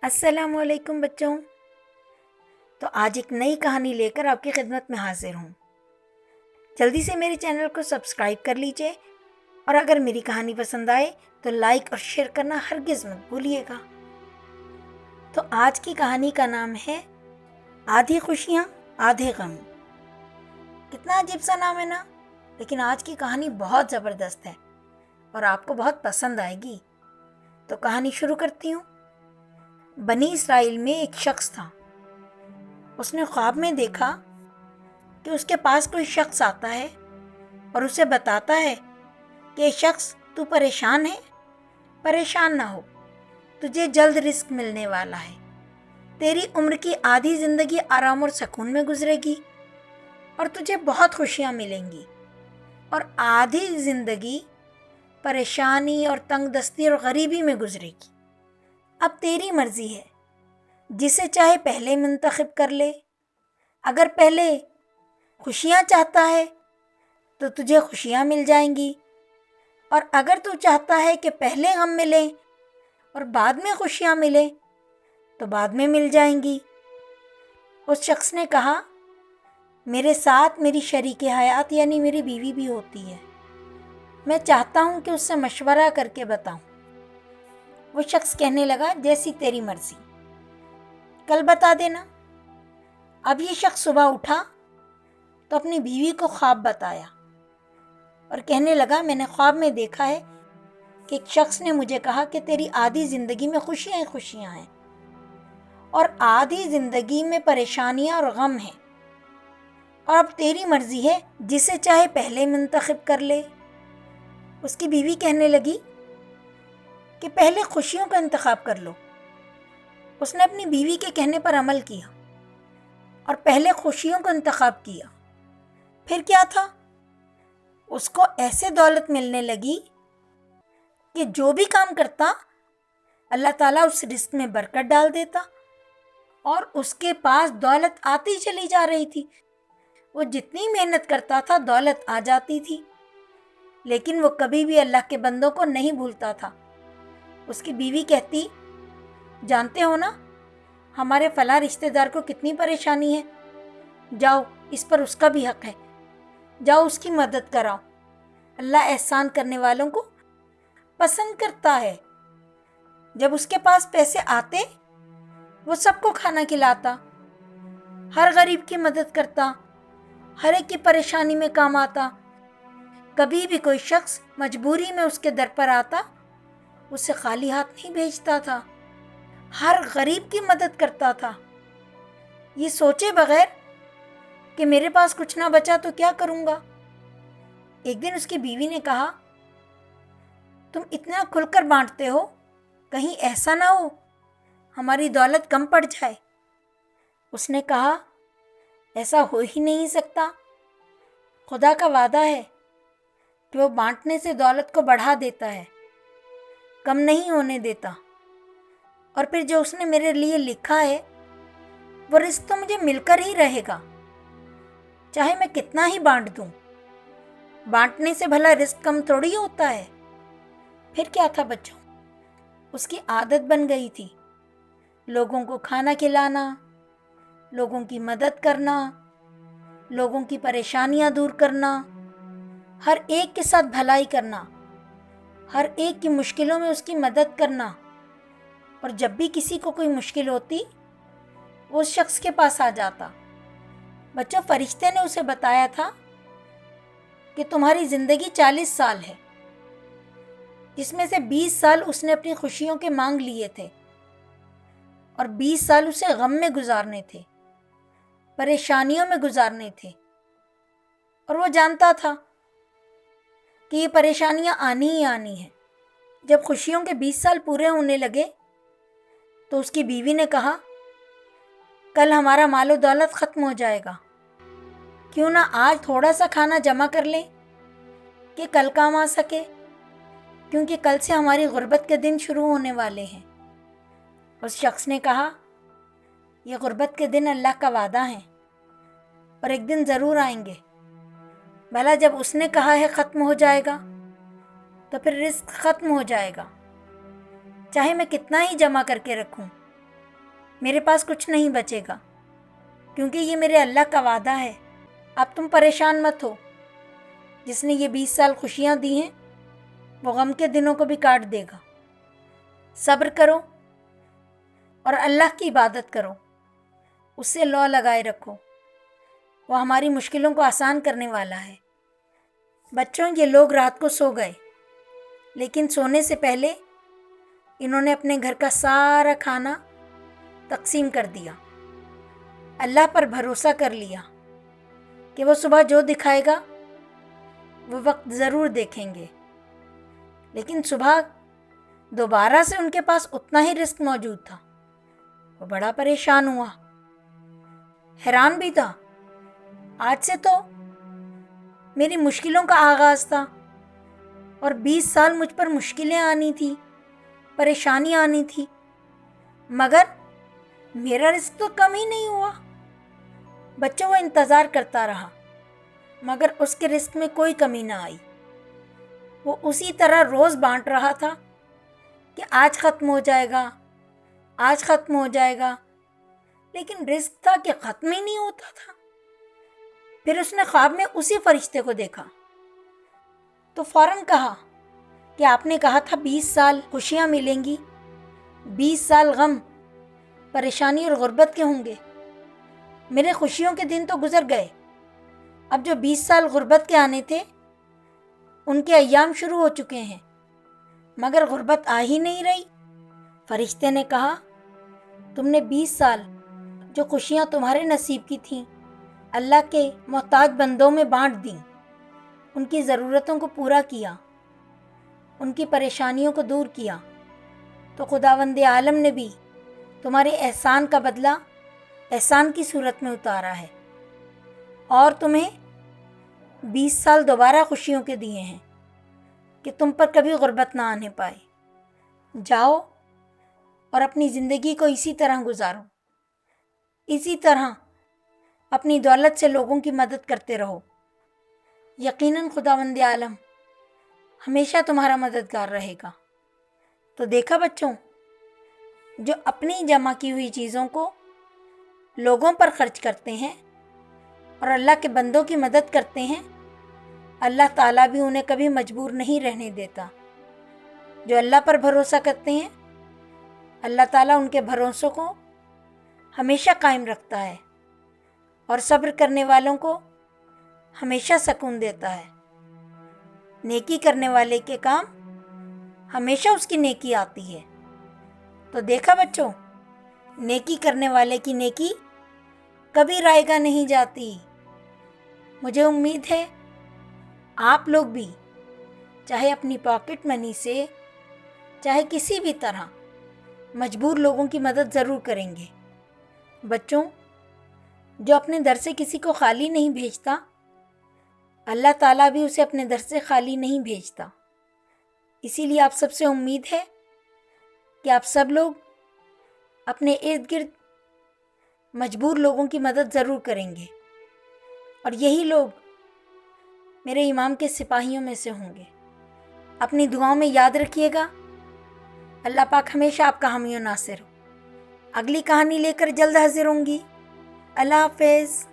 السلام علیکم بچوں۔ تو آج ایک نئی کہانی لے کر آپ کی خدمت میں حاضر ہوں۔ جلدی سے میرے چینل کو سبسکرائب کر لیجئے اور اگر میری کہانی پسند آئے تو لائک اور شیئر کرنا ہرگز مت بھولیے گا۔ تو آج کی کہانی کا نام ہے آدھی خوشیاں آدھے غم۔ کتنا عجیب سا نام ہے نا، لیکن آج کی کہانی بہت زبردست ہے اور آپ کو بہت پسند آئے گی۔ تو کہانی شروع کرتی ہوں۔ بنی اسرائیل میں ایک شخص تھا۔ اس نے خواب میں دیکھا کہ اس کے پاس کوئی شخص آتا ہے اور اسے بتاتا ہے کہ اے شخص، تو پریشان ہے؟ پریشان نہ ہو، تجھے جلد رزق ملنے والا ہے۔ تیری عمر کی آدھی زندگی آرام اور سکون میں گزرے گی اور تجھے بہت خوشیاں ملیں گی، اور آدھی زندگی پریشانی اور تنگ دستی اور غریبی میں گزرے گی۔ اب تیری مرضی ہے، جسے چاہے پہلے منتخب کر لے۔ اگر پہلے خوشیاں چاہتا ہے تو تجھے خوشیاں مل جائیں گی، اور اگر تو چاہتا ہے کہ پہلے غم ملے اور بعد میں خوشیاں ملے تو بعد میں مل جائیں گی۔ اس شخص نے کہا، میرے ساتھ میری شریک حیات یعنی میری بیوی بھی ہوتی ہے، میں چاہتا ہوں کہ اس سے مشورہ کر کے بتاؤں۔ وہ شخص کہنے لگا، جیسی تیری مرضی، کل بتا دینا۔ اب یہ شخص صبح اٹھا تو اپنی بیوی کو خواب بتایا اور کہنے لگا، میں نے خواب میں دیکھا ہے کہ ایک شخص نے مجھے کہا کہ تیری آدھی زندگی میں خوشیاں ہی خوشیاں ہیں اور آدھی زندگی میں پریشانیاں اور غم ہیں، اور اب تیری مرضی ہے، جسے چاہے پہلے منتخب کر لے۔ اس کی بیوی کہنے لگی کہ پہلے خوشیوں کا انتخاب کر لو۔ اس نے اپنی بیوی کے کہنے پر عمل کیا اور پہلے خوشیوں کا انتخاب کیا۔ پھر کیا تھا؟ اس کو ایسے دولت ملنے لگی کہ جو بھی کام کرتا اللہ تعالیٰ اس رزق میں برکت ڈال دیتا، اور اس کے پاس دولت آتی چلی جا رہی تھی۔ وہ جتنی محنت کرتا تھا دولت آ جاتی تھی، لیکن وہ کبھی بھی اللہ کے بندوں کو نہیں بھولتا تھا۔ اس کی بیوی کہتی، جانتے ہو نا ہمارے فلاں رشتہ دار کو کتنی پریشانی ہے، جاؤ اس پر اس کا بھی حق ہے، جاؤ اس کی مدد کراؤ۔ اللہ احسان کرنے والوں کو پسند کرتا ہے۔ جب اس کے پاس پیسے آتے وہ سب کو کھانا کھلاتا، ہر غریب کی مدد کرتا، ہر ایک کی پریشانی میں کام آتا۔ کبھی بھی کوئی شخص مجبوری میں اس کے در پر آتا، اسے خالی ہاتھ نہیں بھیجتا تھا، ہر غریب کی مدد کرتا تھا، یہ سوچے بغیر کہ میرے پاس کچھ نہ بچا تو کیا کروں گا۔ ایک دن اس کی بیوی نے کہا، تم اتنا کھل کر بانٹتے ہو، کہیں ایسا نہ ہو ہماری دولت کم پڑ جائے۔ اس نے کہا، ایسا ہو ہی نہیں سکتا، خدا کا وعدہ ہے کہ وہ بانٹنے سے دولت کو بڑھا دیتا ہے، کم نہیں ہونے دیتا، اور پھر جو اس نے میرے لیے لکھا ہے وہ رزق تو مجھے مل کر ہی رہے گا، چاہے میں کتنا ہی بانٹ دوں۔ بانٹنے سے بھلا رزق کم تھوڑی ہوتا ہے۔ پھر کیا تھا بچوں، اس کی عادت بن گئی تھی لوگوں کو کھانا کھلانا، لوگوں کی مدد کرنا، لوگوں کی پریشانیاں دور کرنا، ہر ایک کے ساتھ بھلائی کرنا، ہر ایک کی مشکلوں میں اس کی مدد کرنا، اور جب بھی کسی کو کوئی مشکل ہوتی وہ اس شخص کے پاس آ جاتا۔ بچوں، فرشتے نے اسے بتایا تھا کہ تمہاری زندگی 40 سال ہے، جس میں سے 20 سال اس نے اپنی خوشیوں کے مانگ لیے تھے اور 20 سال اسے غم میں گزارنے تھے، پریشانیوں میں گزارنے تھے، اور وہ جانتا تھا کہ یہ پریشانیاں آنی ہی آنی ہیں۔ جب خوشیوں کے 20 سال پورے ہونے لگے تو اس کی بیوی نے کہا، کل ہمارا مال و دولت ختم ہو جائے گا، کیوں نہ آج تھوڑا سا کھانا جمع کر لیں کہ کل کام آ سکے، کیونکہ کل سے ہماری غربت کے دن شروع ہونے والے ہیں۔ اس شخص نے کہا، یہ غربت کے دن اللہ کا وعدہ ہیں اور ایک دن ضرور آئیں گے، بھلا جب اس نے کہا ہے ختم ہو جائے گا تو پھر رزق ختم ہو جائے گا، چاہے میں کتنا ہی جمع کر کے رکھوں۔ میرے پاس کچھ نہیں بچے گا، کیونکہ یہ میرے اللہ کا وعدہ ہے۔ اب تم پریشان مت ہو، جس نے یہ 20 سال خوشیاں دی ہیں وہ غم کے دنوں کو بھی کاٹ دے گا۔ صبر کرو اور اللہ کی عبادت کرو، اس سے لو لگائے رکھو، وہ ہماری مشکلوں کو آسان کرنے والا ہے۔ بچوں، یہ لوگ رات کو سو گئے، لیکن سونے سے پہلے انہوں نے اپنے گھر کا سارا کھانا تقسیم کر دیا، اللہ پر بھروسہ کر لیا کہ وہ صبح جو دکھائے گا وہ وقت ضرور دیکھیں گے۔ لیکن صبح دوبارہ سے ان کے پاس اتنا ہی رزق موجود تھا۔ وہ بڑا پریشان ہوا، حیران بھی تھا، آج سے تو میری مشکلوں کا آغاز تھا اور 20 سال مجھ پر مشکلیں آنی تھی، پریشانیاں آنی تھی، مگر میرا رزق تو کم ہی نہیں ہوا۔ بچوں، وہ انتظار کرتا رہا، مگر اس کے رزق میں کوئی کمی نہ آئی۔ وہ اسی طرح روز بانٹ رہا تھا کہ آج ختم ہو جائے گا، آج ختم ہو جائے گا، لیکن رزق تھا کہ ختم ہی نہیں ہوتا تھا۔ پھر اس نے خواب میں اسی فرشتے کو دیکھا تو فوراً کہا کہ آپ نے کہا تھا 20 سال خوشیاں ملیں گی، 20 سال غم، پریشانی اور غربت کے ہوں گے۔ میرے خوشیوں کے دن تو گزر گئے، اب جو 20 سال غربت کے آنے تھے ان کے ایام شروع ہو چکے ہیں، مگر غربت آ ہی نہیں رہی۔ فرشتے نے کہا، تم نے 20 سال جو خوشیاں تمہارے نصیب کی تھیں اللہ کے محتاج بندوں میں بانٹ دیں، ان کی ضرورتوں کو پورا کیا، ان کی پریشانیوں کو دور کیا، تو خداوند عالم نے بھی تمہارے احسان کا بدلہ احسان کی صورت میں اتارا ہے، اور تمہیں 20 سال دوبارہ خوشیوں کے دیے ہیں کہ تم پر کبھی غربت نہ آنے پائے۔ جاؤ اور اپنی زندگی کو اسی طرح گزارو، اسی طرح اپنی دولت سے لوگوں کی مدد کرتے رہو۔ یقیناً خداوند عالم ہمیشہ تمہارا مددگار رہے گا۔ تو دیکھا بچوں، جو اپنی جمع کی ہوئی چیزوں کو لوگوں پر خرچ کرتے ہیں اور اللہ کے بندوں کی مدد کرتے ہیں، اللہ تعالیٰ بھی انہیں کبھی مجبور نہیں رہنے دیتا۔ جو اللہ پر بھروسہ کرتے ہیں، اللہ تعالیٰ ان کے بھروسوں کو ہمیشہ قائم رکھتا ہے اور صبر کرنے والوں کو ہمیشہ سکون دیتا ہے۔ نیکی کرنے والے کے کام ہمیشہ اس کی نیکی آتی ہے۔ تو دیکھا بچوں، نیکی کرنے والے کی نیکی کبھی رائے گا نہیں جاتی۔ مجھے امید ہے آپ لوگ بھی چاہے اپنی پاکٹ منی سے، چاہے کسی بھی طرح مجبور لوگوں کی مدد ضرور کریں گے۔ بچوں، جو اپنے در سے کسی کو خالی نہیں بھیجتا، اللہ تعالیٰ بھی اسے اپنے در سے خالی نہیں بھیجتا۔ اسی لیے آپ سب سے امید ہے کہ آپ سب لوگ اپنے ارد گرد مجبور لوگوں کی مدد ضرور کریں گے، اور یہی لوگ میرے امام کے سپاہیوں میں سے ہوں گے۔ اپنی دعاؤں میں یاد رکھیے گا، اللہ پاک ہمیشہ آپ کا حامی و ناصر ہو۔ اگلی کہانی لے کر جلد حاضر ہوں گی۔ اللہ حافظ۔